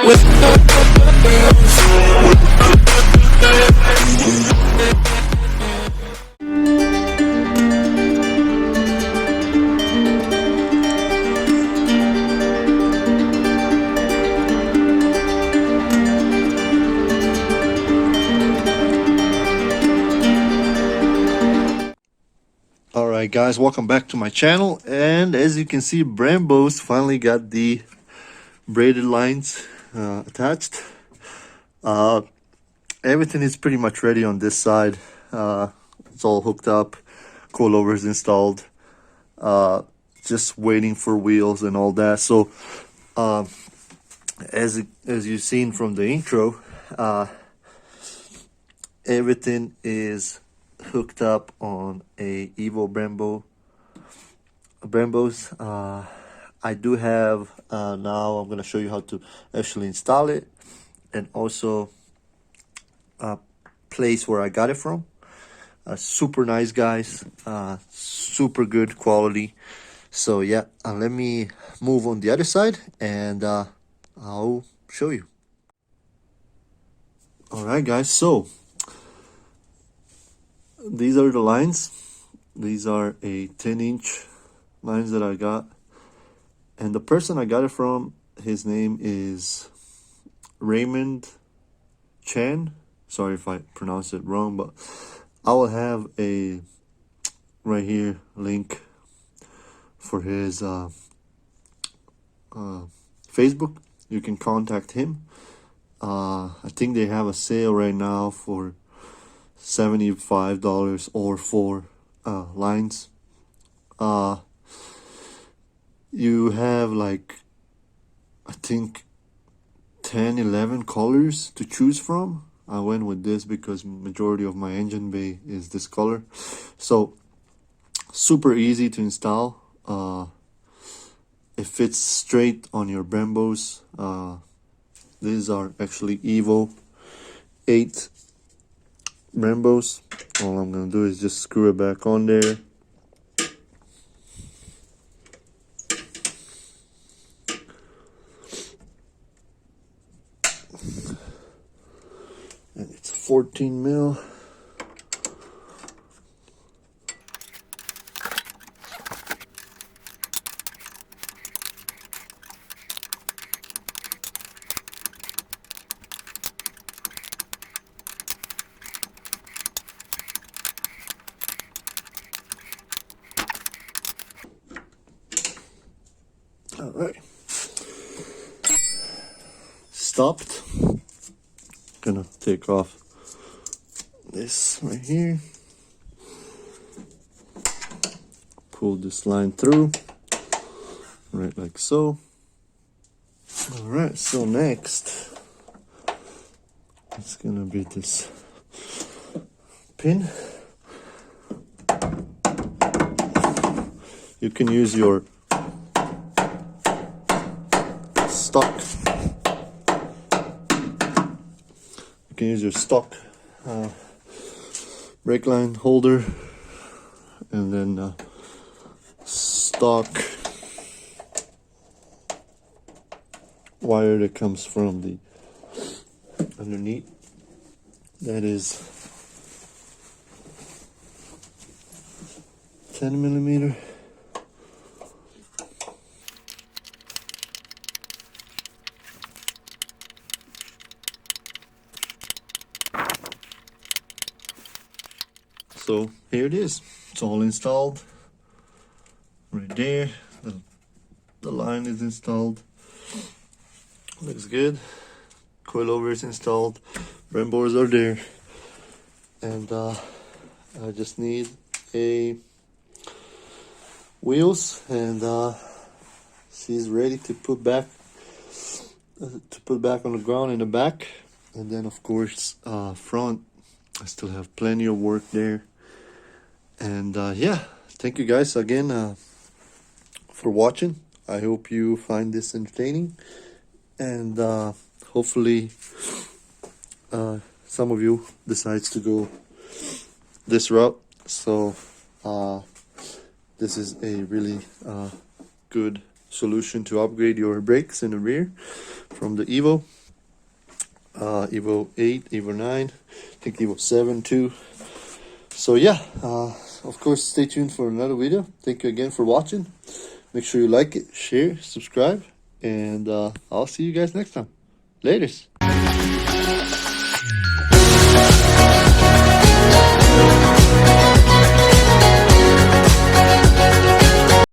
Alright guys, welcome back to my channel, and as you can see, Brembo's finally got the braided lines attached. Everything is pretty much ready on this side. It's all hooked up, coilovers installed, just waiting for wheels and all that. So as you've seen from the intro, everything is hooked up on a Evo Brembo's. I do have now I'm gonna show you how to actually install it, and also place where I got it from. Super nice guys, super good quality. So yeah, let me move on the other side and I'll show you. All right guys, so these are the lines. These are a 10-inch lines that I got, and the person I got it from, his name is Raymond Chan. Sorry if I pronounce it wrong, but I will have a right here link for his Facebook. You can contact him. I think they have a sale right now for $75 or 4 lines. You have like, I think 10-11 colors to choose from. I went with this because majority of my engine bay is this color. So super easy to install. It fits straight on your Brembos. These are actually Evo 8 Brembos. All I'm gonna do is just screw it back on there. And it's 14 mil. All right, stopped. Gonna take off this right here, pull this line through, right like so. All right, so next it's gonna be this pin. You can use your stock. You can use your stock brake line holder, and then stock wire that comes from the underneath. That is 10 millimeter. So here it is. It's all installed right there. The line is installed. Looks good. Coilover is installed. Brembos are there, and I just need a wheels, and she's ready to put back on the ground in the back. And then of course front, I still have plenty of work there. And yeah, thank you guys again for watching. I hope you find this entertaining, and hopefully some of you decides to go this route. So this is a really good solution to upgrade your brakes in the rear from the Evo. Evo 8, Evo 9, I think Evo 7 too. So yeah, of course, stay tuned for another video. Thank you again for watching. Make sure you like it, share, subscribe, and I'll see you guys next time. Laters.